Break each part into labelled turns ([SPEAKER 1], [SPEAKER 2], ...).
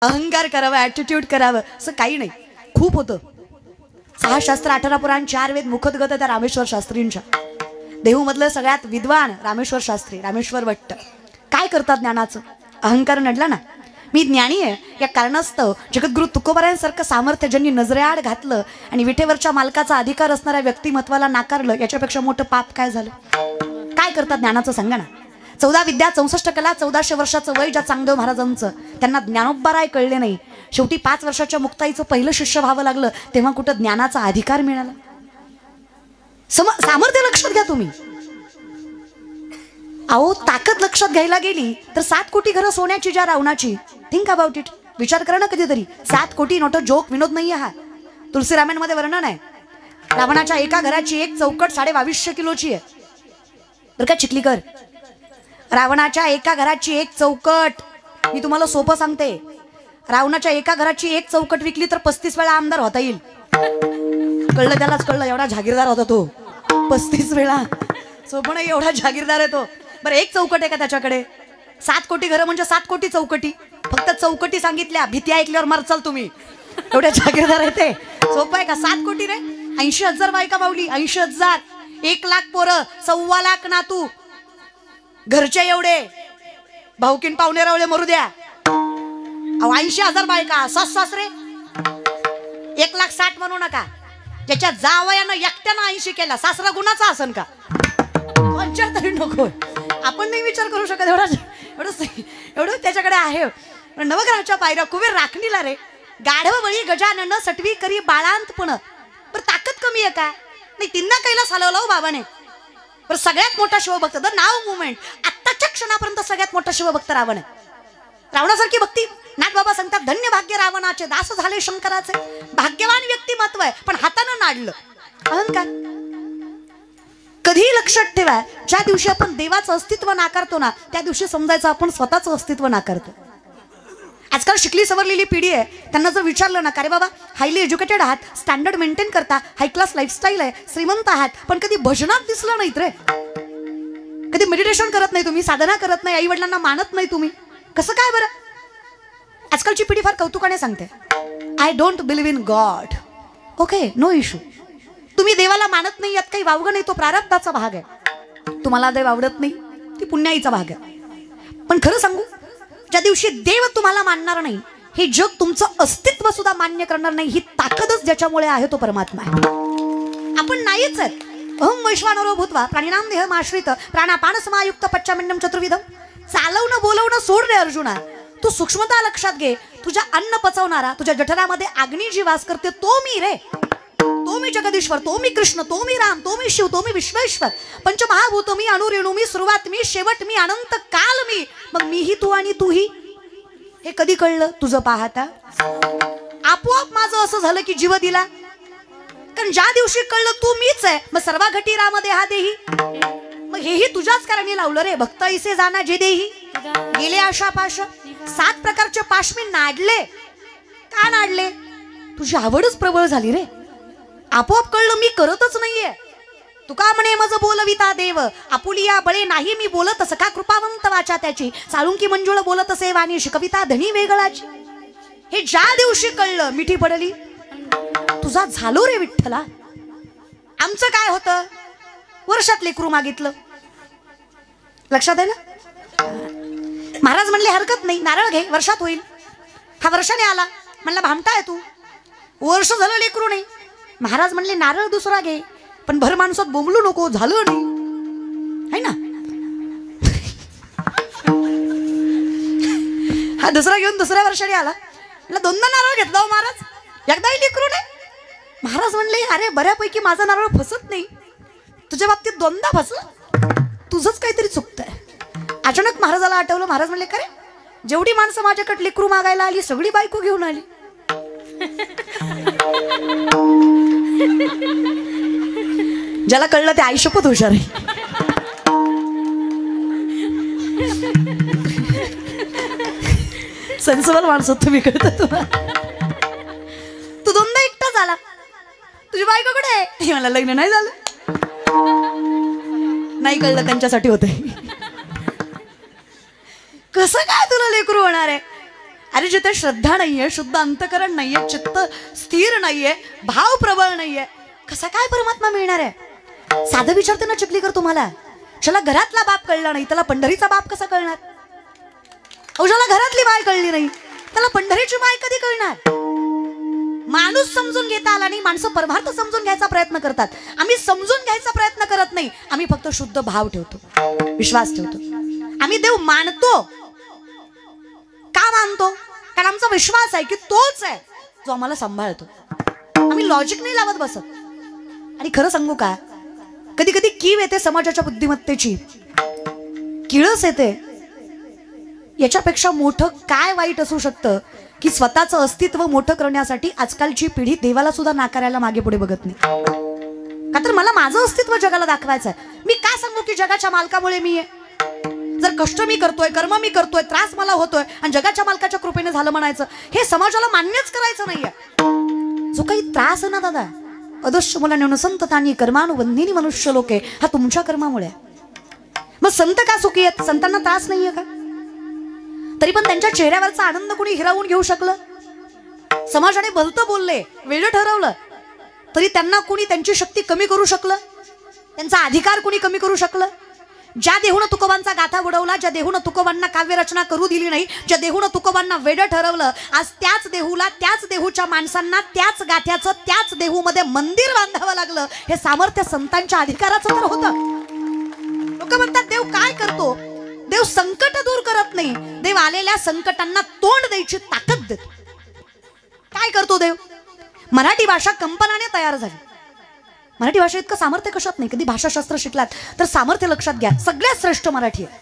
[SPEAKER 1] अहंकार करावा, ॲटिट्यूड करावं असं काही नाही. खूप होतं. 6 शास्त्र 18 पुराण 4 वेद मुखोद्गत त्या रामेश्वर शास्त्रींच्या. देहूमधलं सगळ्यात विद्वान रामेश्वर शास्त्री, रामेश्वर भट्ट. काय करतात ज्ञानाचं? अहंकार नडला ना, मी ज्ञानी आहे या कारणास्तव जगद्गुरु तुकोबारायांसारखं सामर्थ्य ज्यांनी नजरेआड घातलं आणि विठेवरच्या मालकाचा अधिकार असणाऱ्या व्यक्तिमत्वाला नाकारलं, याच्यापेक्षा मोठं पाप काय झालं? काय करतात ज्ञानाचं सांगा ना. 14 विद्या 64 कला, 1400 वर्षाचं वय ज्या चांगदेव महाराजांचं, त्यांना ज्ञानोबराय कळले नाही. शेवटी 5 वर्षाच्या मुक्ताईचं पहिलं शिष्य व्हावं लागलं, तेव्हा कुठं ज्ञानाचा अधिकार मिळाला? सामर्थ्य लक्षात घ्या तुम्ही. अहो ताकद लक्षात घ्यायला गेली तर 7 कोटी घरं सोन्याची ज्या रावणाची. Think about it. विचार करा ना कधीतरी. 7 कोटी नोट जोक, विनोद नाही हा. तुलसीरामांमध्ये वर्णन आहे. रावणाच्या एका घराची एक चौकट 2250 किलोची आहे बरं का चिखलीकर. रावणाच्या एका घराची एक चौकट, मी तुम्हाला सोपं सांगते, रावणाच्या एका घराची एक चौकट विकली तर 35 वेळा आमदार होता येईल. कळलं त्यालाच कळलं, एवढा जागीरदार होता तो. 35 वेळा सोपं नाही, एवढा जागीरदार आहे तो. बरं एक चौकट आहे का त्याच्याकडे? 7 कोटी घरं म्हणजे 7 कोटी चौकटी. फक्त चौकटी सांगितल्या, भीती ऐकल्यावर मारचाल तुम्ही. एवढ्या जागीरदार आहे ते. सोपं आहे का? 7 कोटी रे, 80,000 बायका माऊली, 80,000, 1 लाख पोरं, 1.25 लाख नातू, घरचे एवढे भाऊकीन पाहुणे रावळे मरू द्या. 80,000 बायका, सासरे 1,60,000 म्हणू नका. ज्याच्या जावयानं एकट्यानं 80 केला, सासरा गुणाचा असन का? विचार तरी नको. आपण नाही विचार करू शकत एवढं त्याच्याकडे आहे. नवग्रहाच्या पायऱ्या, कुबेर राखणीला रे, गाढव बळी गजानन सटवी करी बाळांतपण. बरं ताकद कमी आहे का? नाही, तिन्ना कैलास हलवला हो बाबाने. बरं सगळ्यात मोठा शिवभक्त, द नाव मुवमेंट, आत्ताच्या क्षणापर्यंत सगळ्यात मोठा शिवभक्त रावण आहे. रावणासारखी भक्ती नाथबाबा सांगतात, धन्य भाग्य रावणाचे, दास झाले शंकराचे. भाग्यवान व्यक्तिमत्व आहे, पण हातानं नाडलं अहंकार. कधी लक्षात ठेवा, ज्या दिवशी आपण देवाचं अस्तित्व नाकारतो ना, त्या दिवशी समजायचं आपण स्वतःचं अस्तित्व नाकारतो. आजकाल शिकली सवरलेली पिढी आहे, त्यांना जर विचारलं ना, का रे बाबा हायली एज्युकेटेड आहात, स्टँडर्ड मेंटेन करता, हाय क्लास लाईफस्टाईल आहे, श्रीमंत आहात, पण कधी भजनात दिसलं नाहीत रे. कधी मेडिटेशन करत नाही तुम्ही, साधना करत नाही, आई वडिलांना मानत नाही तुम्ही, कसं काय बरं? आजकालची पिढी फार कौतुकाने सांगते, I don't believe in God. Okay, no issue. तुम्ही देवाला मानत नाही, यात काही वावगं नाही, तो प्रारब्धाचा भाग आहे. तुम्हाला देव आवडत नाही, ती पुण्याईचा भाग आहे. पण खरं सांगू, ज्या दिवशी देव तुम्हाला मानणार नाही, हे जग तुमचं अस्तित्व सुद्धा मान्य करणार नाही, ही ताकदच ज्याच्यामुळे आहे तो परमात्मा आहे. आपण नाहीच आहेत. अहं वैश्वानरो भूत्वा प्राणिनाम देहमाश्रित प्राणापान समायुक्त पच्चामिन्नम चतुर्विधम. चालवणं बोलवणं सोड रे अर्जुना, तू सूक्ष्मता लक्षात घे. तुझ्या अन्न पचवणारा, तुझ्या जठरामध्ये अग्नी जी वास करते, तो मी रे. तो मी जगदीश्वर, तो मी कृष्ण, तो मी राम, तो मी शिव, तो मी विश्वेश्वर. पंचमहाभूत मी, अणुरेणू मी, सुरुवात मी, शेवट मी, अनंत काल मी. मग मीही तू आणि तूही. हे कधी कळलं? तुझं पाहता आपोआप माझं असं झालं की जीव दिला. कारण ज्या दिवशी कळलं तू मीच आहे, मग सर्वा घटी राम देहा देही, मग हेही तुझ्याच कारणी लावलं रे. भक्त ऐसे जाना जे देही गेले आशा पाश. 7 प्रकारचे पाश मी नाडले. का नाडले? तुझी आवडच प्रबळ झाली रे. आपोआप कळलं मी करतच नाहीये. तुका म्हणे मज बोलविता देव, आपुलिया बळे नाही मी बोलत, सखा कृपावंत वाचा त्याची, साळुंकी मंजुळ बोलत असे वाणी, शिकविता धनी वेगळाची. हे ज्या दिवशी कळलं मिठी पडली. तुझा झालो रे विठ्ठला. आमचं काय होतं? वर्षात लेकरू मागितलं, लक्षात आहे ना? महाराज म्हणले हरकत नाही, नारळ घे, वर्षात होईल. हा वर्षाने आला, म्हणला भामटा आहे तू, वर्ष झालं लेकरू नाही. महाराज म्हणले नारळ दुसरा घे, पण भर माणसात बोंबलू नको, झालं नाही है ना. हा दुसरा घेऊन दुसऱ्या वर्षाने आला, म्हणलं 2दा नारळ घेतला हो महाराज, एकदाही लेकरू नाही. महाराज म्हणले अरे बऱ्यापैकी माझा नारळ फसत नाही, तुझ्या बाबतीत 2दा फसला, तुझंच काहीतरी चुकतंय. अचानक महाराजाला आठवलं. महाराज म्हणले का रे, जेवढी माणसं माझ्याकडे लेकरू मागायला आली, सगळी बायको घेऊन आली. ज्याला कळलं ते आयुष्यपत हुशार आहे. संसबल माणसं तुम्ही, कळतं तुम्हाला. तू 2दा एकटा झाला, तुझी बायको कुठे आहे? मला लग्न नाही झालं. नाही कळलं त्यांच्यासाठी होतंय. कसं काय तुला लेकरू होणार आहे? अरे जिथे श्रद्धा नाहीये, शुद्ध अंतकरण नाहीये, चित्त स्थिर नाहीये, भाव प्रबळ नाहीये, कसा काय परमात्मा मिळणार आहे? साधं विचारते ना चिखलीकर तुम्हाला, ज्याला घरातला बाप कळला नाही त्याला पंढरीचा बाप कसा कळणार? ज्याला घरातली माय कळली नाही त्याला पंढरीची माय कधी कळणार? माणूस समजून घेता आला नाही, माणसं परमार्थ समजून घ्यायचा प्रयत्न करतात. आम्ही समजून घ्यायचा प्रयत्न करत नाही, आम्ही फक्त शुद्ध भाव ठेवतो, विश्वास ठेवतो. आम्ही देव मानतो. का मानतो? कारण आमचा विश्वास आहे की तोच आहे जो आम्हाला सांभाळतो. आम्ही लॉजिक नाही लावत बसत. आणि खरं सांगू का, कधी कधी कीव येते समाजाच्या बुद्धिमत्तेची, किळस येते. याच्यापेक्षा मोठं काय वाईट असू शकतं की स्वतःचं अस्तित्व मोठं करण्यासाठी आजकालची पिढी देवाला सुद्धा नाकारायला मागे पुढे बघत नाही. का तर मला माझं अस्तित्व जगाला दाखवायचं आहे. मी काय सांगू की जगाच्या मालकामुळे मी आहे? जर कष्ट मी करतोय, कर्म मी करतोय, त्रास मला होतोय आणि जगाच्या मालकाच्या कृपेने झालं म्हणायचं, हे समाजाला मान्यच करायचं नाहीये. जो काही त्रास आहे ना दादा, अदृश्य मुलाने संततानी कर्मानुबंधिनी मनुष्य लोके, हा तुमच्या कर्मामुळे. मग संत का सुखी आहेत? संतांना त्रास नाहीये का? तरी पण त्यांच्या चेहऱ्यावरचा आनंद कुणी हिरावून घेऊ शकलं? समाजाने भलतं बोलले, वेळ ठरवलं, तरी त्यांना कुणी त्यांची शक्ती कमी करू शकलं? त्यांचा अधिकार कुणी कमी करू शकलं? ज्या देहून तुकोबांचा गाथा बुडवला, ज्या देहून तुकोबांना काव्यरचना करू दिली नाही, ज्या देहून तुकोबांना वेड ठरवलं, आज त्याच देहूला, त्याच देहूच्या माणसांना त्याच गाथ्याचं, त्याच देहूमध्ये मंदिर बांधावं लागलं. हे सामर्थ्य संतांच्या अधिकाराचं तर होतं. लोक म्हणतात देव काय करतो? देव संकट दूर करत नाही, देव आलेल्या संकटांना तोंड द्यायची ताकद देतो. काय करतो देव? मराठी भाषा कंपनाने तयार झाली. मराठी भाषा इतकं सामर्थ्य कशात नाही. कधी भाषाशास्त्र शिकलात तर सामर्थ्य लक्षात घ्या, सगळ्यात श्रेष्ठ मराठी आहे.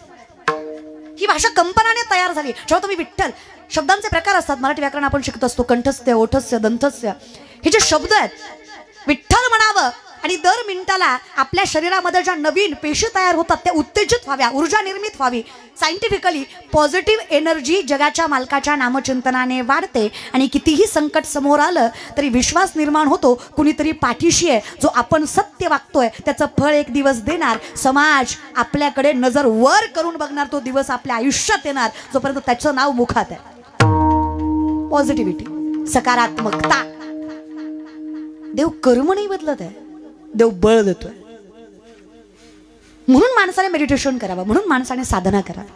[SPEAKER 1] ही भाषा कंपनाने तयार झाली. जेव्हा तुम्ही विठ्ठल, शब्दांचे प्रकार असतात, मराठी व्याकरण आपण शिकत असतो, कंठस्थ्य, ओठस्थ्य, दंतस्थ्य, हे जे शब्द आहेत, विठ्ठल म्हणावं आणि दर मिनिटाला आपल्या शरीरामध्ये ज्या नवीन पेशी तयार होतात त्या उत्तेजित व्हाव्या, ऊर्जा निर्मित व्हावी. सायंटिफिकली पॉझिटिव्ह एनर्जी जगाच्या मालकाच्या नामचिंतनाने वाढते आणि कितीही संकट समोर आलं तरी विश्वास निर्माण होतो, कुणीतरी पाठीशी आहे, जो आपण सत्य वागतोय त्याचं फळ एक दिवस देणार. समाज आपल्याकडे नजर वर करून बघणार, तो दिवस आपल्या आयुष्यात येणार जोपर्यंत त्याचं नाव मुखात आहे. पॉझिटिव्हिटी, सकारात्मकता. देव कर्म नाही बदलत आहे, देव बळ देतोय. म्हणून माणसाने मेडिटेशन करावं, म्हणून माणसाने साधना करावी,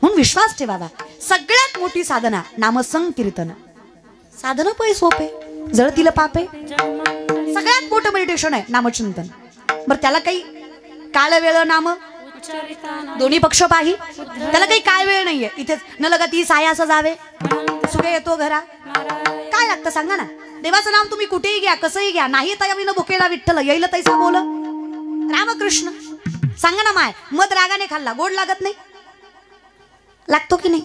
[SPEAKER 1] म्हणून विश्वास ठेवावा. सगळ्यात मोठी साधना नामसंकीर्तन. साधना पै सोपे, जळतील पापे. सगळ्यात मोठं मेडिटेशन आहे नामचिंतन. बरं त्याला काही काळ वेळ नाम दोन्ही पक्ष पाही, त्याला काही काय वेळ नाहीये. इथेच न लगती साया सजावे, सुखे येतो घरा. काय लागतं सांगा ना? देवाचं नाम तुम्ही कुठेही घ्या, कसंही घ्या, नाही तयावीनं भुकेला विठ्ठल येईल तैसा बोल. रामकृष्ण सांगा ना माय, मध रागाने खाल्ला गोड लागत नाही? लागतो की नाही?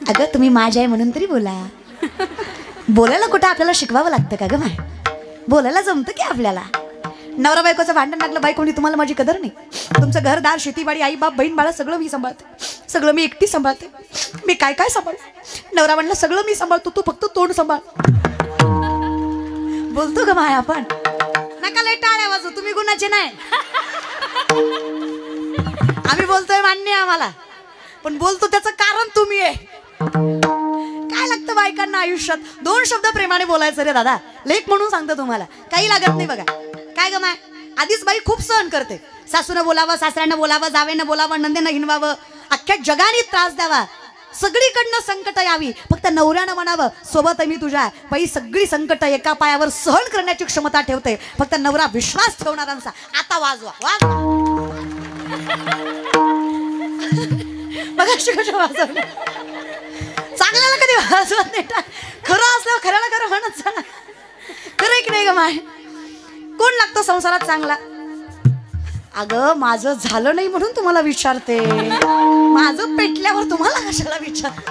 [SPEAKER 1] अगं तुम्ही माझ्या आहे म्हणून तरी बोला. बोलायला कुठं आपल्याला शिकवावं लागतं का ग माय? बोलायला जमतं की आपल्याला? नवरा बायकोचं भांडण लागलं, बाई कोणी तुम्हाला माझी कदर नाही. तुमचं घरदार, शेतीवाडी, आई बाप, बहीण बाळा सगळं मी सांभाळते, सगळं मी एकटी सांभाळते. मी काय काय सांभाळ? नवरा म्हणलं सगळं मी सांभाळतो, तू फक्त तोंड सांभाळ. बोलतो का माय आपण? नका लय टाळ्या वाजव, तुम्ही गुणाचे नाही. आम्ही बोलतोय मान्य आम्हाला, पण बोलतो त्याचं कारण तुम्ही आहे. काय लागतं बायकांना आयुष्यात? 2 शब्द प्रेमाने बोलायचं रे दादा. लेख म्हणून सांगतो तुम्हाला, काही लागत नाही बघा. काय ग माय? आधीच बाई खूप सहन करते. सासूनं बोलावं, सासऱ्यानं बोलावं, जावेनं बोलावं, नंदेनं हिनवावं, अख्ख्या जगाने त्रास द्यावा, सगळीकडनं संकट यावी, फक्त नवऱ्यानं म्हणावं सोबत मी तुझ्या. बाई सगळी संकट एका पायावर सहन करण्याची क्षमता ठेवते, फक्त नवरा विश्वास ठेवणारांचा. आता वाजवा बघा शिकवलं वाजवलं. चांगल्याला कधी वाजवत नाही. खरं असलं खऱ्याला खरं म्हणत चला. खरं की नाही ग माय? कोण लागतो संसारात चांगला? अगं माझं झालं नाही म्हणून तुम्हाला विचारते, माझं पेटल्यावर तुम्हाला कशाला विचार?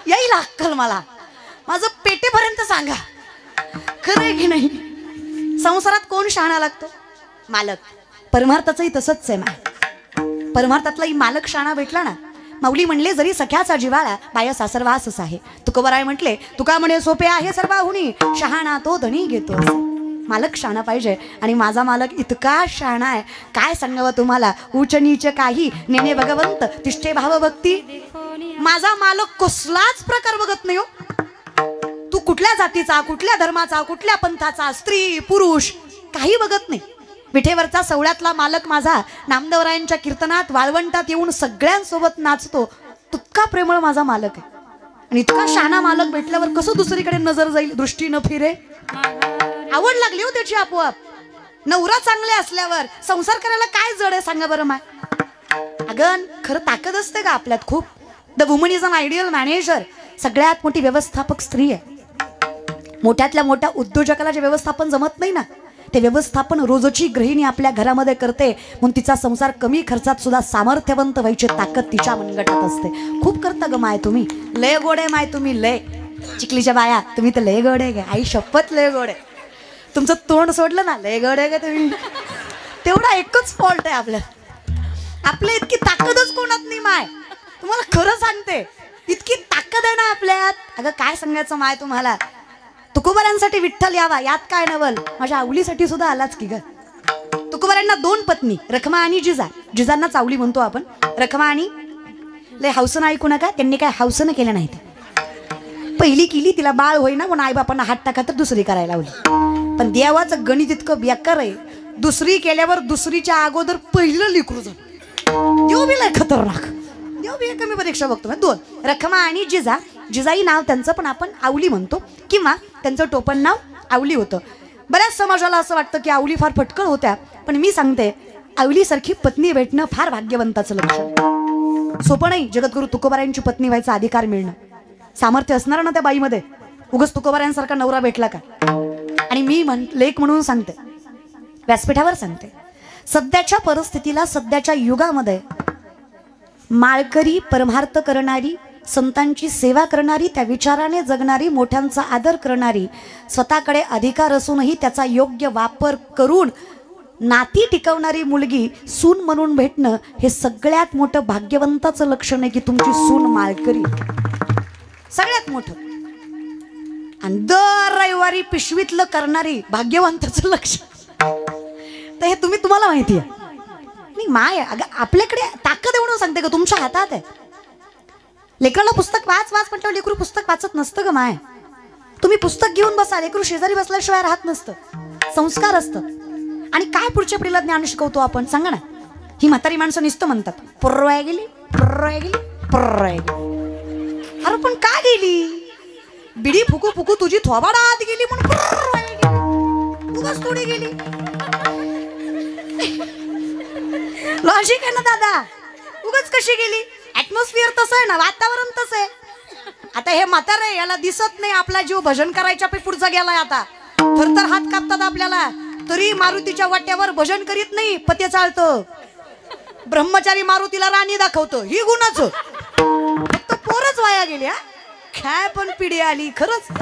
[SPEAKER 1] येईल अक्कल मला, माझं पेटेपर्यंत सांगा. खरं की नाही? संसारात कोण शहाणा लागतो? मालक. परमार्थाचंही तसंच आहे मा. परमार्थातलाही मालक शहाणा भेटला ना. माऊली म्हणले जरी सख्याचा जिवाळा बाया सासरवासच आहे. तुकोबाराय म्हटले तुका म्हणे सोपे आहे सर्वाहुनी, शहाणा तो धनी घेतो. मालक शहाणा पाहिजे आणि माझा मालक इतका शहाणा आहे, काय सांगावं तुम्हाला. उच्च नीच काही नेणे भगवंत, तिष्ठे भाव भक्ती माझा मालक कसलाच प्रकार बघत नाही हो. तू कुठल्या जातीचा, कुठल्या धर्माचा, कुठल्या पंथाचा, स्त्री पुरुष काही बघत नाही. विठेवरचा सवळ्यातला मालक माझा नामदेवरायांच्या कीर्तनात वाळवंटात येऊन सगळ्यांसोबत नाचतो. तितका प्रेमळ माझा मालक आहे. आणि इतका शहाणा मालक भेटल्यावर कसं दुसरीकडे नजर जाईल, दृष्टी न फिरे. आवड लागली हो त्याची आपोआप. नवरा चांगले असल्यावर संसार करायला काय जड आहे सांगा बरं माय. अगं खरं ताकद असते का आपल्यात खूप. The woman is an ideal manager. सगळ्यात मोठी व्यवस्थापक स्त्री आहे. मोठ्यातल्या मोठ्या उद्योजकाला जे व्यवस्थापन जमत नाही ना, ते व्यवस्थापन रोजची गृहिणी आपल्या घरामध्ये करते. म्हणून तिचा संसार कमी खर्चात सुद्धा सामर्थ्यवंत व्हायची ताकद तिच्या मनगटात असते. खूप करता ग माय तुम्ही. लय गोडे माय तुम्ही, लय चिखलीच्या बाया तुम्ही तर लय गोडे गे. आई शपथ लय गोडे. तुमचं तोंड सोडलं ना लय गोडे गे तुम्ही. तेवढा एकच फॉल्ट आहे आपल्यात. आपल्या इतकी ताकदच कोणात नाही माय. तुम्हाला खरं सांगते, इतकी ताकद आहे ना आपल्यात. अगं काय सांगायचं माय तुम्हाला. तुकोबारांसाठी विठ्ठल यावा यात काय नवल. माझ्या आवलीसाठी सुद्धा आलाच की ग. तुकोबारांना 2 पत्नी, रखमा आणि जिजा. जिजांना चावली म्हणतो आपण. रखमा आणि लय हौसनं ऐकू नका, त्यांनी काय हौसनं केलं नाही. पहिली केली तिला बाळ होईना म्हणून आई बापांना हात टाका तर दुसरी करायला लावली. पण देवाचं गणित इतकं बेकार आहे. दुसरी केल्यावर दुसरीच्या अगोदर पहिलं लिकरू झालं. देव बी लय खतरनाक. देव बी कमी परीक्षा बघतो. 2 रखमा आणि जिजा. जिजाई नाव त्यांचं पण आपण आवली म्हणतो किंवा त्यांचं टोपण नाव आवली होतं. बऱ्याच समाजाला असं वाटतं की आवली फार फटकळ होत्या. पण मी सांगते, आवलीसारखी पत्नी भेटणं फार भाग्यवंताचं लक्षण. सोपं नाही जगद्गुरु तुकोबारायांची पत्नी व्हायचा अधिकार मिळणं. सामर्थ्य असणार ना त्या बाईमध्ये. उगाच तुकोबारायांसारखा नवरा भेटला का. आणि मी लेख म्हणून सांगते, व्यासपीठावर सांगते, सध्याच्या परिस्थितीला, सध्याच्या युगामध्ये माळकरी, परमार्थ करणारी, संतांची सेवा करणारी, त्या विचाराने जगणारी, मोठ्यांचा आदर करणारी, स्वतःकडे अधिकार असूनही त्याचा योग्य वापर करून नाती टिकवणारी मुलगी सून म्हणून भेटणं हे सगळ्यात मोठं भाग्यवंताचं लक्षण आहे की तुमची सून माळकरी. सगळ्यात मोठं. आणि दर रविवारी पिशवीतलं करणारी भाग्यवंताचं लक्षण. तर हे तुम्हाला माहिती आहे. नाही माय, अगं आपल्याकडे ताकद एवढं सांगते का तुमच्या हातात आहे. लेकराला पुस्तक वाच म्हटलं, लेकरू पुस्तक वाचत नसतं ग माय. तुम्ही पुस्तक घेऊन बसा, लेकरू शेजारी बसल्याशिवाय राहत नसतं. संस्कार असतात. आणि काय पुढच्या पिढीला ज्ञान शिकवतो आपण सांगा ना. ही म्हातारी माणसं नुसतं म्हणतात पर्राय गेली, पर्राय गेली, पर्राय गेली. अरे पण का गेली. बिडी फुकू फुकू तुझी थोबाड आत गेली म्हणून पर्राय गेली. उगाच थोडी गेली. लॉजिक आहे ना दादा. उगाच कशी गेली. ऍटमॉस्फिअर तसं आहे ना, वातावरण तसं आहे. आता हे म्हातार आहे, याला दिसत नाही आपला जीव भजन करायच्या पुढचा गेलाय. आता थरथर हात कापतात आपल्याला, तरी मारुतीच्या वाट्यावर भजन करीत नाही. पत्ते चालतं. ब्रह्मचारी मारुतीला राणी दाखवतो. ही गुणाच फक्त पोरच वाया गेली. काय पण पिढी आली खरंच.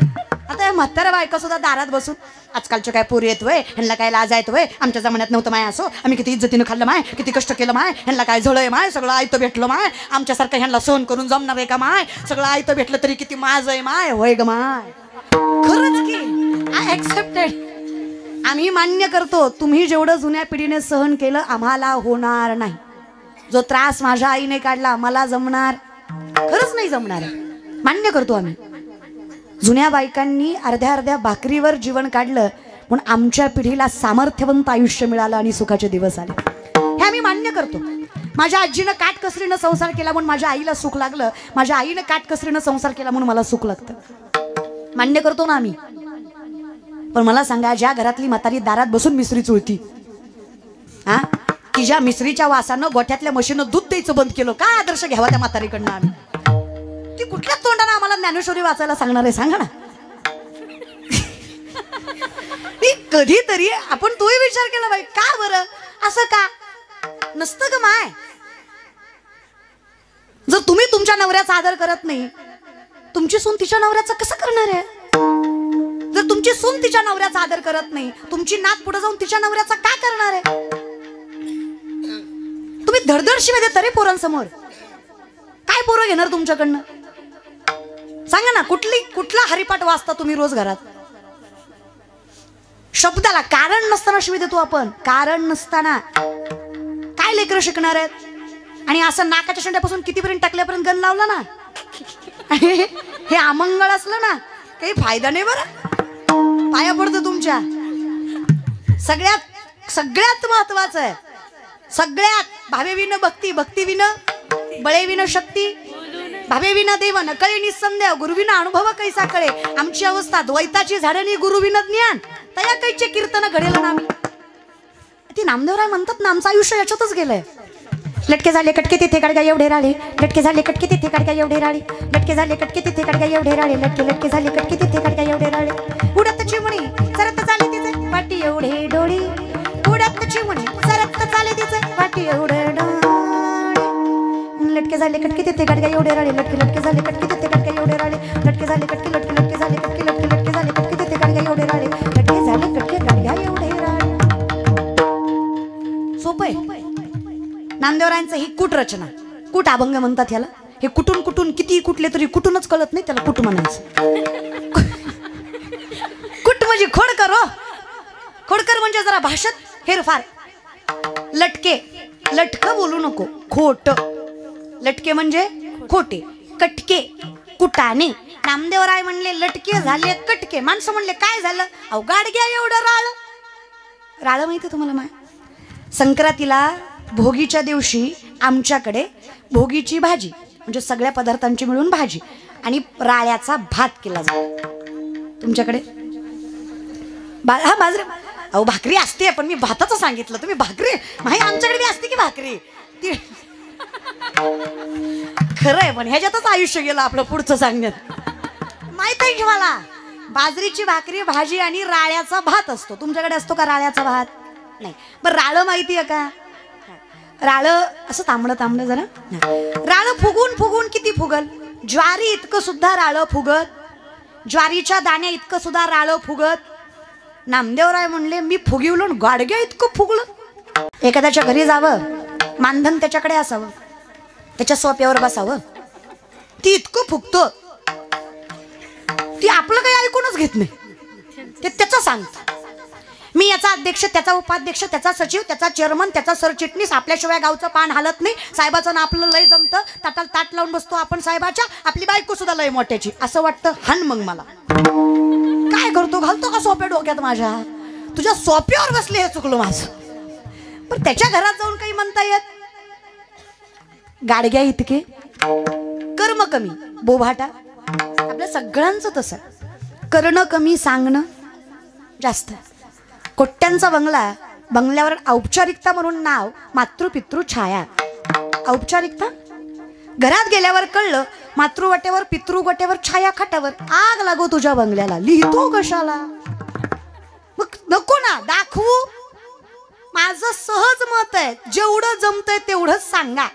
[SPEAKER 1] आता या म्हाताऱ्या बायका सुद्धा दारात बसून, आजकालच्या काय पोरी येत वय, ह्यांना काय लाज आहेत वय, आमच्या जमान्यात नव्हतं माय असो, आम्ही किती इज्जतीनं खाल्लं माय, किती कष्ट केलं माय, ह्यांना काय झळय माय, सगळं आयतं भेटलं माय, आमच्यासारखं ह्यांना सहन करून जमणार आहे का माय, सगळं आयतं भेटलं तरी किती माज आहे माय. होय ग माय, खरंच की आय ऍक्सेप्टेड. आम्ही मान्य करतो, तुम्ही जेवढं जुन्या पिढीने सहन केलं आम्हाला होणार नाही. जो त्रास माझ्या आईने काढला मला जमणार खरंच नाही जमणार. मान्य करतो आम्ही. जुन्या बायकांनी अर्ध्या अर्ध्या भाकरीवर जीवन काढलं म्हणून आमच्या पिढीला सामर्थ्यवंत आयुष्य मिळालं आणि सुखाचे दिवस आले. हे आम्ही मान्य करतो. माझ्या आजीनं काटकसरीनं संसार केला म्हणून माझ्या आईला सुख लागलं, माझ्या आईनं काटकसरीनं संसार केला म्हणून मला सुख लागतं. मान्य करतो ना आम्ही. पण मला सांगा, ज्या घरातली म्हातारी दारात बसून मिसरी चुळती, की ज्या मिसरीच्या वासानं गोठ्यातल्या म्हशीनं दूध द्यायचं बंद केलं, काय आदर्श घ्यावा त्या म्हातारीकडनं आम्ही. ती कुठल्या तोंडाने आम्हाला ज्ञानेश्वरी वाचायला सांगणार आहे सांगा ना. कधीतरी आपण तोही विचार केला बाई, का बरं असं का नसतं ग माय. जर तुम्ही तुमच्या नवऱ्याचा आदर करत नाही, तुमची सून तिच्या नवऱ्याचा कसं करणार आहे. जर तुमची सून तिच्या नवऱ्याचा आदर करत नाही, तुमची नात पुढे जाऊन तिच्या नवऱ्याचा काय करणार आहे. तुम्ही धडधड शिवाय देता रे पोरांसमोर. काय पोरं घेणार तुमच्याकडनं सांगा ना. कुठला हरिपाठ वाचता तुम्ही रोज घरात. शब्दाला कारण नसताना शिवी देतो आपण. कारण नसताना काय लेकरं शिकणार आहेत. आणि असं नाकाच्या शेंड्यापासून कितीपर्यंत टाकल्यापर्यंत गण लावला ना, हे अमंगळ असलं ना काही फायदा नाही बरं. पाया पडतो तुमच्या. सगळ्यात महत्वाचं आहे, सगळ्यात भावे विन भक्ती, भक्ती विन बळे विन शक्ती, भावे विना देव नकळे निसंदेह, गुरुविना अनुभव कैसा कळे. आमची अवस्था द्वैताची झाडणी, गुरुविन ज्ञान तया कैचे कीर्तन घडेल ना. आम्ही ती नामदेवराय म्हणतात ना, आमचं आयुष्य याच्यातच गेलंय. लटके झाले कटके तिथे काढगा एवढे राळे, लटके झाले कटके तिथे काढगा एवढे राळे, लटके झाले कटके तिथे काढगा एवढे राळे, लटके झाले कटके तिथे काढगा एवढे राळे. उडत चिमणी सरत चाले तिचे वाटी एवढे डोळे, उडत चिमणी सरत चाले तिचे वाटी एवढे डोळे. लटके झाले कटके तिथे काढगा एवढे राळे, लटके झाले कटके तिथे काढगा एवढे राळे, लटके झाले कटके लटके झाले कटके लटके झाले कटके तिथे काढगा एवढे राळे, लटके झाले कटके काढगा एवढे राळे. सोपं आहे. नामदेवरायांचं ही कूट रचना, कूट अभंग म्हणतात याला. हे कुठून कुठून किती कुठले तरी कुठूनच कळत नाही, त्याला कुट म्हणायचं. कुट म्हणजे खोडकर. हो, खोडकर म्हणजे जरा भाषेत हेरफार. लटके, लटक बोलू नको, खोट. लटके म्हणजे खोटे, कटके कुटाने. नामदेवराय म्हणले लटके झाले कटके. माणसं म्हणले काय झालं, अहो गाडग्या एवढं राळ. राळ माहिती तुम्हाला? माय संक्रांतीला भोगीच्या दिवशी आमच्याकडे भोगीची भाजी म्हणजे सगळ्या पदार्थांची मिळून भाजी आणि राळ्याचा भात केला जातो. तुमच्याकडे हा बाजरी, अहो भाकरी असते, पण मी भाताचं सांगितलं, तुम्ही भाकरी माही. आमच्याकडे बी असते की भाकरी ती. खरं आहे, पण ह्याच्यातच आयुष्य गेलं आपलं पुढचं सांगण्यात. माहित आहे की मला, बाजरीची भाकरी भाजी आणि राळ्याचा भात असतो. तुमच्याकडे असतो का राळ्याचा भात? नाही. बरं राळं माहिती आहे का? राळं असं तांबडं तांबडं जरा. राळं फुगून फुगून किती फुगल? ज्वारी इतकं सुद्धा राळं फुगत, ज्वारीच्या दाण्या इतकं सुद्धा राळं फुगत. नामदेवराय म्हणले मी फुगिवलो गाडग्या इतकं फुगलं. एखाद्याच्या घरी जावं, मानधन त्याच्याकडे असावं, त्याच्या सोप्यावर बसावं, ती इतकं फुगतं, ती आपलं काही ऐकूनच घेत नाही, ते त्याचं सांगतं. मी याचा अध्यक्ष, त्याचा उपाध्यक्ष, त्याचा सचिव, त्याचा चेअरमन, त्याचा सरचिटणीस, आपल्याशिवाय गावचं पान हालत नाही. साहेबाचं ना आपलं लय जमतं, ताटाला ताट लावून बसतो आपण साहेबाच्या, आपली बायको सुद्धा लय मोठ्याची असं वाटतं. हान मग मला काय करतो, घालतो का सोप्या डोक्यात माझ्या? तुझ्या सोप्यावर बसले हे चुकलं माझं. पण त्याच्या घरात जाऊन काही म्हणता येत? गाडग्या इतके, कर्म कमी, बोभाटा. आपल्या सगळ्यांचं तसं, करणं कमी, सांगणं जास्त. कोट्यांचा बंगला, बंगल्यावर औपचारिकता म्हणून नाव, मातृपितृ छाया. औपचारिकता. घरात गेल्यावर कळलं मातृवटेवर पितृवटेवर छाया खाटावर. आग लागो तुझ्या बंगल्याला, लिहितो कशाला? मग नको ना दाखवू. माझं सहज मत आहे, जेवढं जमतंय तेवढंच सांगा.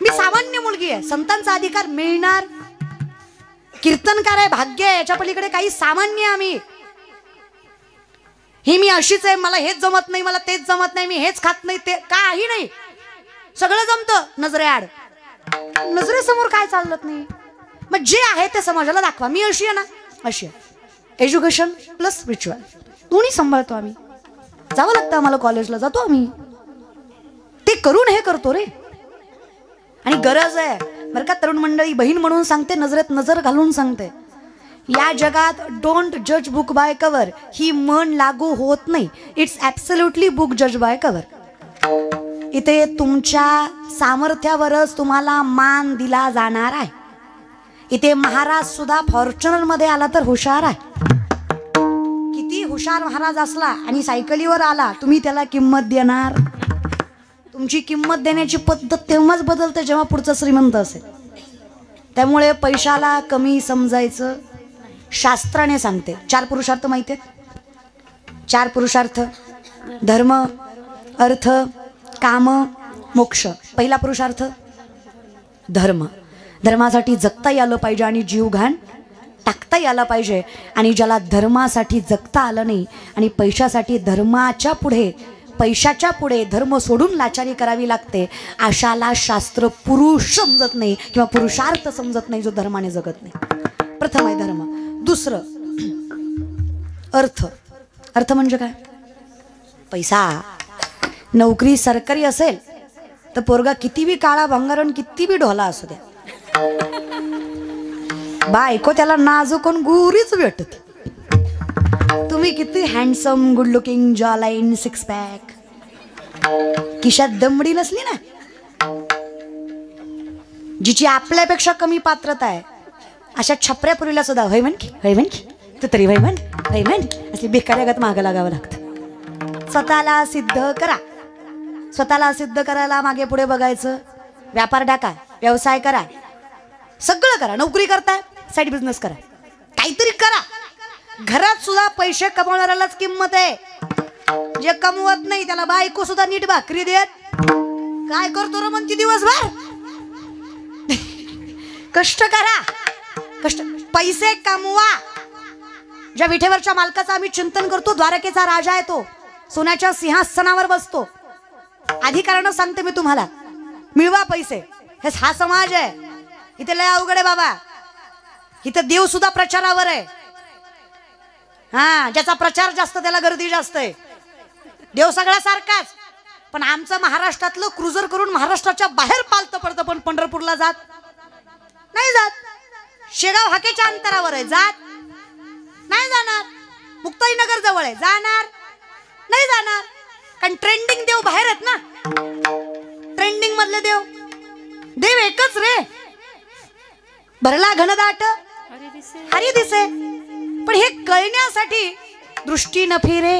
[SPEAKER 1] मी सामान्य मुलगी आहे, संतांचा अधिकार मिळणार. कीर्तनकार आहे, भाग्य आहे, याच्या पलीकडे काही सामान्य आम्ही. ही मी अशीच आहे, मला हेच जमत नाही, मला तेच जमत नाही, मी हेच खात नाही, ते काही नाही, सगळं जमतं नजरेआड. नजरेसमोर काय चालत नाही. मग जे आहे ते समाजाला दाखवा. मी अशी आहे ना, अशी आहे. एज्युकेशन प्लस स्पिरिच्युअल दोन्ही सांभाळतो आम्ही. जावं लागतं आम्हाला, कॉलेजला जातो आम्ही, ते करून हे करतो रे. आणि गरज आहे बरं का तरुण मंडळी, बहीण म्हणून सांगते, नजरेत नजर घालून सांगते. या जगात डोंट जज बुक बाय कवर ही म्हण लागू होत नाही. इट्स ॲब्सोल्युटली बुक जज बाय कवर. इथे तुमच्या सामर्थ्यावरच तुम्हाला मान दिला जाणार आहे. इथे महाराज सुद्धा फॉर्च्युनर मध्ये आला तर हुशार आहे. किती हुशार महाराज असला आणि सायकलीवर आला, तुम्ही त्याला किंमत देणार. तुमची किंमत देण्याची पद्धत तेव्हाच बदलते जेव्हा पुढचा श्रीमंत असेल. त्यामुळे पैशाला कमी समजायचं. शास्त्राने सांगते 4 पुरुषार्थ माहिती आहेत? 4 पुरुषार्थ: धर्म, अर्थ, काम, मोक्ष. पहिला पुरुषार्थ धर्म. धर्मासाठी जगता यायला पाहिजे आणि जीव घाण टाकता यायला पाहिजे. आणि ज्याला धर्मासाठी जगता आलं नाही आणि पैशासाठी धर्माच्या पुढे, पैशाच्या पुढे धर्म सोडून लाचारी करावी लागते, अशाला शास्त्र पुरुष समजत नाही किंवा पुरुषार्थ समजत नाही जो धर्माने जगत नाही. प्रथम आहे धर्म. दुसरं अर्थ. अर्थ म्हणजे काय? पैसा. नोकरी सरकारी असेल तर पोरगा किती बी काळा भंगारण किती बी ढोला असू द्या, बायको त्याला नाजूकून गुरीच भेटत. तुम्ही किती हँडसम, गुड लुकिंग, जॉ लाईन, सिक्स पॅक, खिशात दमडी नसली ना, जिची आपल्यापेक्षा कमी पात्रता आहे, अशा छपऱ्या पुरीला सुद्धा होय म्हण तू तरी होय म्हण असे भिकाऱ्यागत मागं लागावं लागतं. स्वतःला सिद्ध करा. स्वतःला सिद्ध करायला मागे पुढे बघायचं. व्यापार टाका, व्यवसाय करा, सगळं करा. नोकरी करताय, साईड बिझनेस करा, काहीतरी करा. घरात सुद्धा पैसे कमवणाऱ्यालाच किंमत आहे. जे कमवत नाही त्याला बायको सुद्धा नीट भाकरी देत. काय करतो रे म्हणती दिवसभर? कष्ट करा, कष्ट, पैसे कमवा. ज्या विठेवरच्या मालकाचं आम्ही चिंतन करतो, द्वारकेचा राजा आहे तो, सोन्याच्या सिंहासनावर बसतो. अधिकारानं सांगते मी तुम्हाला, मिळवा पैसे. हे हा समाज आहे. इथे लय अवघड आहे बाबा. इथं देव सुद्धा प्रचारावर आहे. हा, ज्याचा प्रचार जास्त त्याला गर्दी जास्त आहे. देव सगळा सारखाच, पण आमचं महाराष्ट्रातलं क्रुझर करून महाराष्ट्राच्या बाहेर पालतं पडतं, पण पंढरपूरला जात नाही. जात शेगाव हाकेच्या अंतरावर आहे, जात नाही जाणार. मुक्ताईनगर जवळ आहे, जाणार नाही जाणार. कारण ट्रेंडिंग देव बाहेर आहेत ना. ट्रेंडिंग मधले देव एकच रे. भरला घनदाट हरी दिसे. पण हे कळण्यासाठी दृष्टी न फिरे,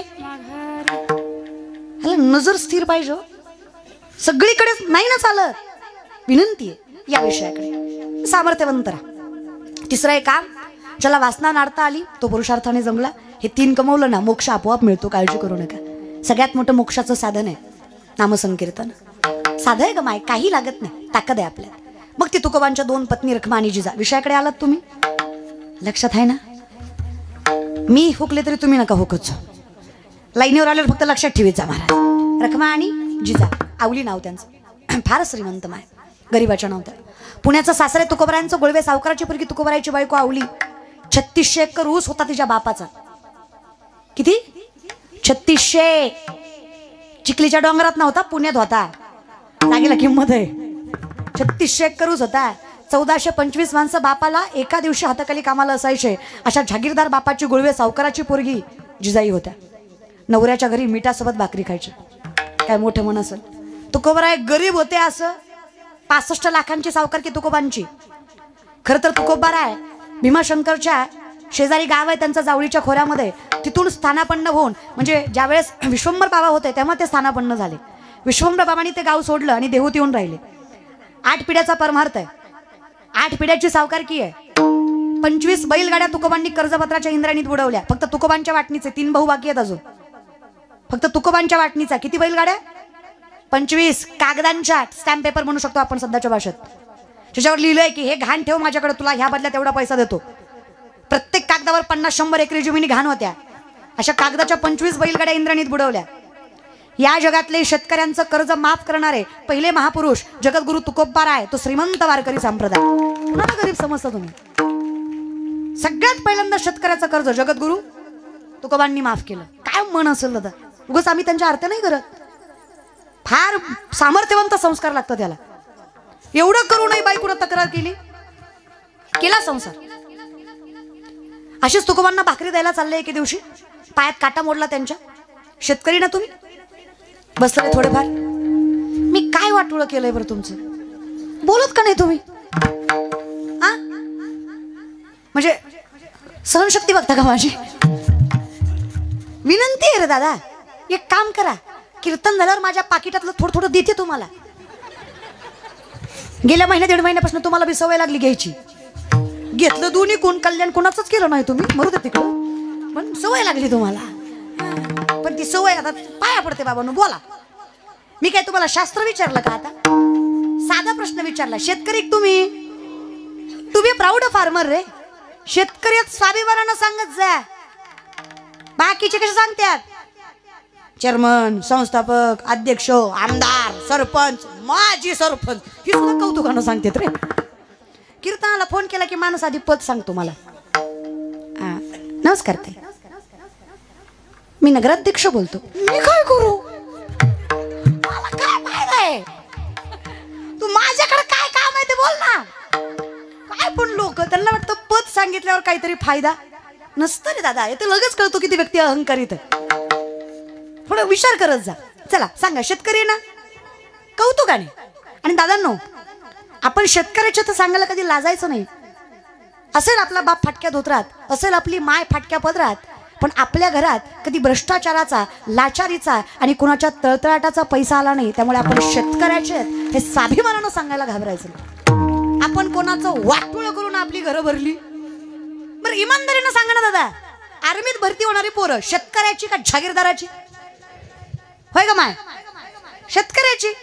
[SPEAKER 1] नजर स्थिर पाहिजे. सगळीकडे नाही ना चालत. विनंती आहे या विषयाकडे सामर्थ्यवंत राहा. तिसरं एक काम, ज्याला वासना नाडता आली तो पुरुषार्थाने जमला. हे 3 कमवलं ना, मोक्ष आपोआप मिळतो. काळजी करू नका. सगळ्यात मोठं मोक्षाचं साधन आहे नामसंकीर्तन. साधं आहे का माय? काही लागत नाही, ताकद आहे आपल्यात. मग ती तुकोबांच्या 2 पत्नी रखमा आणि जिजा. विषयाकडे आलात तुम्ही? लक्षात आहे ना? मी हुकले तरी तुम्ही नका हुकच. लाईनीवर आल्यावर फक्त लक्षात ठेवीत जा महाराज. रखमा आणि जिजा, आवली नाव त्यांचं. फार श्रीमंत माय, गरीबाच्या नव्हत्या. पुण्याचं सासरे तुकोबरायांचं, गोळवे सावकाराची पोरगी तुकोबरायची बायको आवली. 3600 एकर ऊस होता तिच्या बापाचा. किती? 3600. चिखलीच्या डोंगरात नव्हता, पुण्यात होता. जागेला किंमत आहे. 3600 एकर ऊस होता. 1425 माणसं बापाला एका दिवशी हाताखाली कामाला असायचे. अशा जागीरदार बापाची गोळवे सावकाराची पोरगी जिजाई होत्या. नवऱ्याच्या घरी मिठासोबत भाकरी खायची. काय मोठं मन असेल. तुकोबराय गरीब होते असं 65 लाखांची सावकारकी तुकोबांची. खरं तर तुकोबाराय भीमाशंकरच्या शेजारी गाव आहे त्यांचं, जावळीच्या खोऱ्यामध्ये. तिथून स्थानापन्न होऊन, म्हणजे ज्यावेळेस विश्वंभर बाबा होते तेव्हा ते स्थानापन्न झाले. विश्वंभर बाबांनी ते गाव सोडलं आणि देहूत येऊन राहिले. 8 पिढ्याचा परमार्थ आहे. 8 पिढ्याची सावकारकी आहे. 25 बैलगाड्या तुकोबांनी कर्जपत्राच्या इंद्राणीत बुडवल्या. फक्त तुकोबांच्या वाटणीचे 3 भाऊ बाकी आहेत अजून. फक्त तुकोबांच्या वाटणीचा किती बैलगाड्या? 25 कागदांच्या, स्टॅम्प पेपर म्हणू शकतो आपण सध्याच्या भाषेत. त्याच्यावर लिहिलंय की हे घाण ठेव माझ्याकडे, तुला ह्या बदल्यात एवढा पैसा देतो. प्रत्येक कागदावर 50-100 एकरी जमिनी घाण होत्या. अशा कागदाच्या 25 बैलगाड्या इंद्राणीत बुडवल्या. या जगातले शेतकऱ्यांचं कर्ज माफ करणारे पहिले महापुरुष जगद्गुरु तुकोबाराय, तो श्रीमंत वारकरी संप्रदाय. कुणाला गरीब समजता तुम्ही? सगळ्यात पहिल्यांदा शेतकऱ्याचं कर्ज जगद्गुरु तुकोबांनी माफ केलं. काय मन असेल दादा? उगाच आम्ही त्यांच्या अर्थ नाही करत. फार सामर्थ्यवंत संस्कार लागतं त्याला. एवढं करू नये बायकोनं तक्रार केली, केला संसार. अशीच तुकोबांना भाकरी द्यायला चालले. एके दिवशी पायात काटा मोडला त्यांच्या. शेतकरी ना तुम्ही, बसले थोडेफार. मी काय वाटोळं केलंय बरं तुमचं? बोलत का नाही तुम्ही? हा, म्हणजे सहनशक्ती बघता का माझी? विनंती आहे रे दादा, एक काम करा, कीर्तन झाल्यावर माझ्या पाकिटातलं थोडं थोडं देते तुम्हाला. गेल्या महिन्यात 1.5 महिन्यापासून तुम्हाला बी सवय लागली घ्यायची. घेतलं दोन्ही कोण, कल्याण कोणाचंच केलं नाही तुम्ही, मरू दे तिकडं, पण सवय लागली तुम्हाला. पण ती सवय आता पाया पडते बाबांनो. बोला. मी काय तुम्हाला शास्त्र विचारलं का? आता साधा प्रश्न विचारला. शेतकरी तुम्ही प्राऊड फार्मर रे. शेतकरी स्वाभिमानानं सांगत जा. बाकीचे कसे सांगतात? चेअरमन, संस्थापक, अध्यक्ष, आमदार, सरपंच, माजी सरपंच, ही सुद्धा कौतुकानं सांगतात रे. कीर्तनाला फोन केला की माणूस आधी पद सांगतो मला. नमस्कार ताई, मी नगराध्यक्ष बोलतो. मी काय करू? मला काय माहित आहे? तू माझ्याकडे काय काम आहे ते बोल ना. काय पण लोक त्यांना वाटतं पद सांगितल्यावर काहीतरी फायदा नसतं रे दादा. ते लगेच कळतो की ती व्यक्ती अहंकारित आहे. थोडा विचार करत जा. चला सांगा, शेतकरी ना कौतुकाने. आणि दादांनो, आपण शेतकऱ्याच्या तर सांगायला कधी लाजायचं नाही. असेल आपला बाप फाटक्या धोत्रात, असेल आपली माय फाटक्या पदरात, पण आपल्या घरात कधी भ्रष्टाचाराचा, लाचारीचा आणि कुणाच्या तळतळाटाचा पैसा आला नाही. त्यामुळे आपण शेतकऱ्याचे हे स्वाभिमानानं सांगायला घाबरायचं नाही. आपण कोणाचं वाटोळ करून आपली घरं भरली. बरं इमानदारीनं सांगा ना दादा, आर्मीत भरती होणारी पोरं शेतकऱ्याची का जागीरदाराची? होय का माय? शेतकऱ्याची.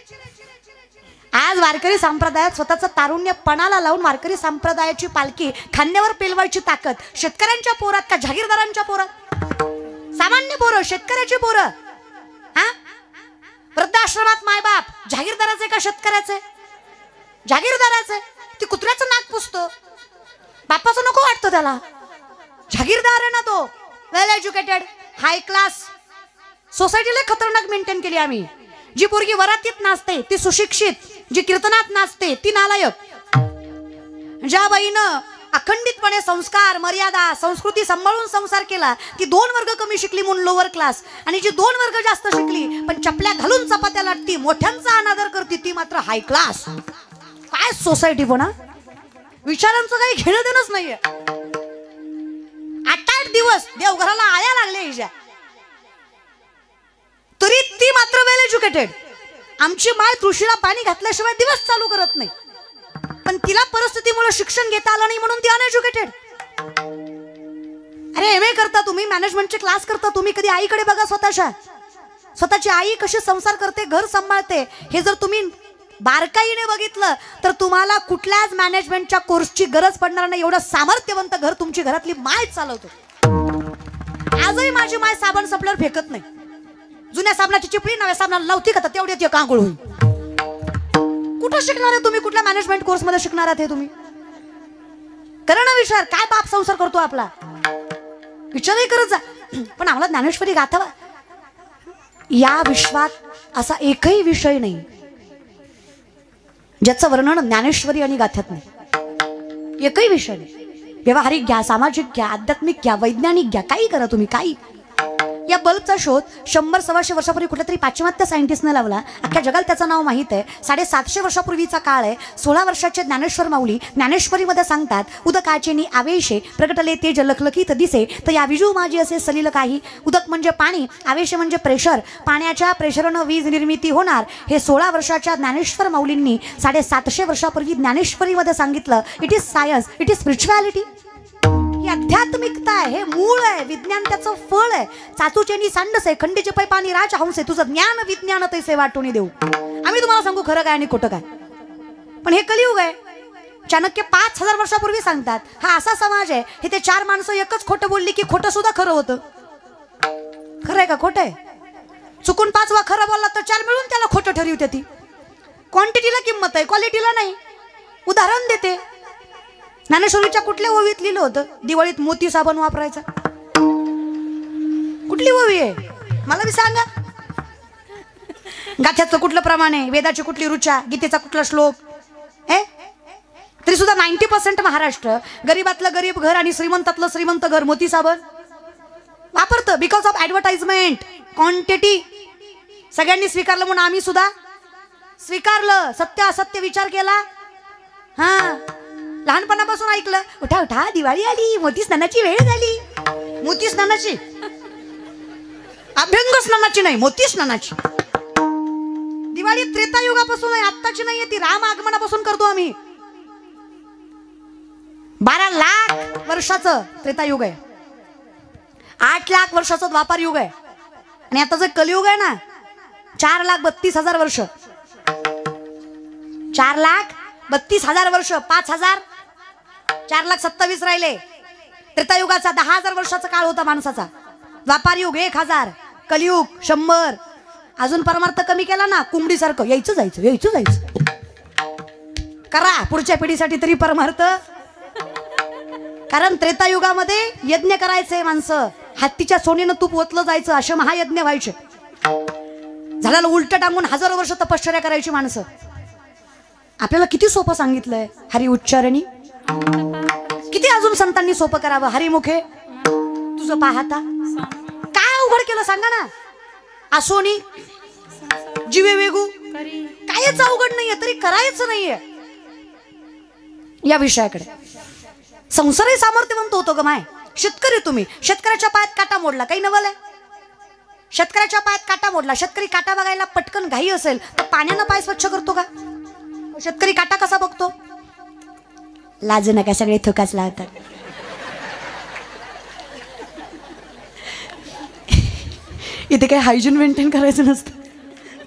[SPEAKER 1] आज वारकरी संप्रदायात स्वतःचं तारुण्य पणाला लावून वारकरी संप्रदायाची पालखी खांद्यावर पेलवायची ताकद शेतकऱ्यांच्या पोरात का जागीरदारांच्या पोरात? सामान्य पोरं, शेतकऱ्याची पोरं. हा, वृद्धाश्रमात मायबाप जागीरदाराचे का शेतकऱ्याचे? जागीरदाराचे. ती कुत्र्याचं नाक पुसतो, बापाचं नको वाटतं त्याला. जागीरदार आहे ना तो, वेल एज्युकेटेड, हाय क्लास. सोसायटीला खतरनाक मेंटेन केली आम्ही. जी पोरगी वरातीत नाचते ती सुशिक्षित, जी कीर्तनात नाचते ती नालायक. ज्या बाईनं अखंडितपणे संस्कार, मर्यादा, संस्कृती सांभाळून संसार केला ती 2 वर्ग कमी शिकली म्हणून लोअर क्लास. आणि जी 2 वर्ग जास्त शिकली पण चपल्या घालून चपात्या लाटती, मोठ्यांचा अनादर करते, ती मात्र हाय क्लास. काय सोसायटी पण, विचारांचं काही घेणं देणंच नाहीये. 8-8 दिवस देवघराला आया लागले हिच्या, तरी ती मात्र वेल एज्युकेटेड. आमची माय तुळशीला पाणी घातल्याशिवाय दिवस चालू करत नाही, पण तिला परिस्थितीमुळे शिक्षण घेता आलं नाही म्हणून ती अनएज्युकेटेड. अरे एमए करता तुम्ही, मॅनेजमेंटचे क्लास करता तुम्ही, कधी आईकडे बघा स्वतःची आई कशी संसार करते, घर सांभाळते, हे जर तुम्ही बारकाईने बघितलं तर तुम्हाला कुठल्याच मॅनेजमेंटच्या कोर्सची गरज पडणार नाही. एवढं सामर्थ्यवंत घर तुमची घरातली माय चालवते. आजही माझी माय साबण संपल्यावर फेकत नाही. जुन्या साबणाची चिपळी नव्या साबणाला लावती का, तेवढ्यात एक आंघोळ होईल. कुठं शिकणार आहे तुम्ही? कुठल्या मॅनेजमेंट कोर्स मध्ये शिकणार आहात हे तुम्ही? करा ना विचार. काय बाप संसार करतो आपला, विचारही करत जा. पण आम्हाला ज्ञानेश्वरी गाथा, या विश्वात असा एकही विषय नाही ज्याचं वर्णन ज्ञानेश्वरी आणि गाथ्यात नाही. एकही विषय नाही. व्यवहारिक घ्या, सामाजिक घ्या, आध्यात्मिक घ्या, वैज्ञानिक घ्या, काही करा तुम्ही. काही या बल्बचा शोध 100-125 वर्षापूर्वी कुठल्या तरी पाश्चिमात्य सायंटिस्टने लावला. अख्ख्या जगाला त्याचं नाव माहीत आहे. 750 वर्षापूर्वीचा काळ आहे. 16 वर्षाचे ज्ञानेश्वर माऊली ज्ञानेश्वरीमध्ये सांगतात, उदकाचे आवेशे प्रगटले तेज लखलखीत दिसे, तर या विजू माझी असे सलील काही. उदक म्हणजे पाणी, आवेश म्हणजे प्रेशर, पाण्याच्या प्रेशरनं वीज निर्मिती होणार. हे 16 वर्षाच्या ज्ञानेश्वर माऊलींनी 750 वर्षापूर्वी ज्ञानेश्वरीमध्ये सांगितलं. It is science, it is spirituality. ही आध्यात्मिकता आहे, हे मूळ आहे, विज्ञान त्याचं फळ आहे. चाचूचेनी सांडस आहे, खंडीचे पै पाणी राजहंस आहे. तुझं ज्ञान विज्ञान तैसे वाटून देऊ. आम्ही तुम्हाला सांगू खरं काय आणि खोटं काय. पण हे कलियुग आहे. चाणक्य 5000 वर्षापूर्वी सांगतात, हा असा समाज आहे, हे ते 4 माणसं एकच खोटं बोलली की खोटं सुद्धा खरं होतं. खरं आहे का खोटं आहे? चुकून 5वा खरं बोलला तर 4 मिळून त्याला खोटं ठरवते. ती क्वांटिटीला किंमत आहे, क्वालिटीला नाही. उदाहरण देते. ज्ञानेश्वरीच्या कुठल्या ओवीत लिहिलं होतं दिवाळीत मोती साबण वापरायचा? कुठली ओवी आहे मला बी सांगा. गाथ्याचं कुठलं प्रमाण आहे, वेदाची कुठली ऋचा, गीतेचा कुठला श्लोक आहे? तरी सुद्धा 90% महाराष्ट्र गरीबातलं गरीब घर आणि श्रीमंतातलं श्रीमंत घर मोती साबण वापरतं. Because of advertisement, quantity. सगळ्यांनी स्वीकारलं म्हणून आम्ही सुद्धा स्वीकारलं. सत्य असत्य विचार केला. हा, लहानपणापासून ऐकलं, उठा उठा दिवाळी आली, मोती स्नानाची वेळ झाली. मोती स्नानाची, अभ्यंग स्नानाची नाही, मोती स्नानाची. दिवाळी त्रेतायुगापासून आहे, आत्ताची नाहीये ती. राम आगमनापासून करतो आम्ही. 12 लाख वर्षाचं त्रेतायुग आहे, 8 लाख वर्षाचं द्वापार युग आहे. आणि आता जे कलियुग आहे ना, 4,32,000 वर्ष. 4,32,000 वर्ष. 5,000, 4,27,000 राहिले. त्रेतायुगाचा 10,000 वर्षाचा काळ होता माणसाचा. द्वापार युग 1,000, कलियुग 100. अजून परमार्थ कमी केला ना, कुंबडीसारखं यायचं जायचं यायचं जायचं. करा पुढच्या पिढीसाठी तरी परमार्थ. कारण त्रेतायुगामध्ये यज्ञ करायचे माणसं, हत्तीच्या सोनेनं तूप ओतलं जायचं, असे महायज्ञ व्हायचे. झाडाला उलट टांगून हजारो वर्ष तपश्चर्या करायची माणसं. आपल्याला किती सोपं सांगितलंय हरी उच्चारणी. किती अजून संतांनी सोपं करावं. हरिमुखे तुझं पाहता काय अवघड केलं सांगा ना. आसोनी जीवे वेगू कायच अवघड नाहीये, तरी करायचं नाहीये. या विषयाकडे संसारही सामर्थ्यवंत होतो ग माय. शेतकरी तुम्ही, शेतकऱ्याच्या पायात काटा मोडला, काही नवल आहे. शेतकऱ्याच्या पायात काटा मोडला, शेतकरी काटा बघायला पटकन घाई असेल तर पाण्यानं पाय स्वच्छ करतो का? शेतकरी काटा कसा बघतो? लाज नका, सगळे थुकाच लावतात. इथे काही हायजीन मेंटेन करायचं नसतं,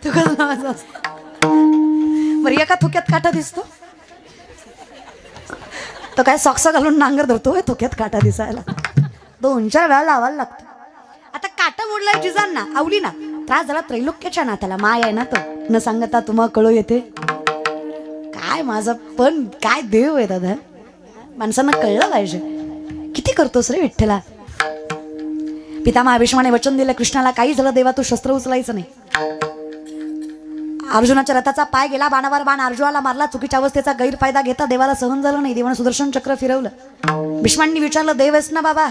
[SPEAKER 1] थुकाच लावायचं असतं. बरं एका थुक्यात काटा दिसतो तो काय सॉक्स घालून नांगर धरतोय थुक्यात काटा दिसायला. 2-4 वेळा लावायला लागतो. आता काटा मोडलाय जिजांना, आवली ना, त्रास झाला त्रैलोक्याच्या नात्याला. माय आहे ना तो, न सांगता तुम्हाला कळू येते. काय माझा पण काय देव आहे दादा, माणसांना कळलं पाहिजे. किती करतोस रे विठ्ठला. पितामह भीष्माने वचन दिलं कृष्णाला, काही झालं देवा तू शस्त्र उचलायचं नाही. अर्जुनाच्या रथाचा पाय गेला, बाणावर बाण अर्जुनाला मारला. चुकीच्या अवस्थेचा गैरफायदा घेता देवाला सहन झालं नाही. देवानं सुदर्शन चक्र फिरवलं. भीष्मांनी विचारलं, देव आहेस ना बाबा,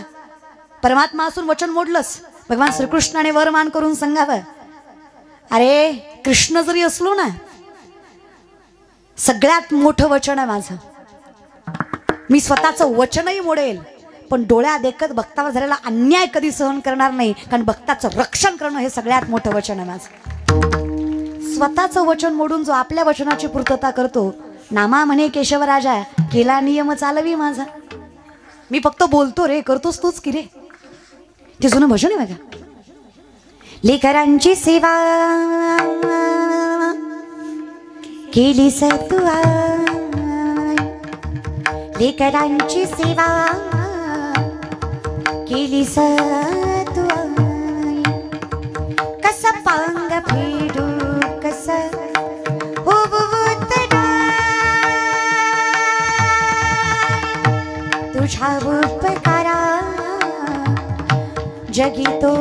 [SPEAKER 1] परमात्मा असून वचन मोडलंस. भगवान श्रीकृष्णाने वरमान करून सांगावं, अरे कृष्ण जरी असलो ना, सगळ्यात मोठं वचन आहे माझं. मी स्वतःचं वचनही मोडेल, पण डोळ्या देखत भक्तावर झालेला अन्याय कधी सहन करणार नाही. कारण भक्ताचं रक्षण करणं हे सगळ्यात मोठं वचन आहे माझं. स्वतःचं वचन मोडून जो आपल्या वचनाची पूर्तता करतो, नामा म्हणे केशवराजा केला नियम चालवी माझा. मी फक्त बोलतो रे, करतोस तूच की रे. ते जुनं भजन आहे बघा. लेकरांची सेवा केली तू, लेकरांची सेवा केली तू. कस पांग फेडू कस तुझ्या उपकारा जगी तो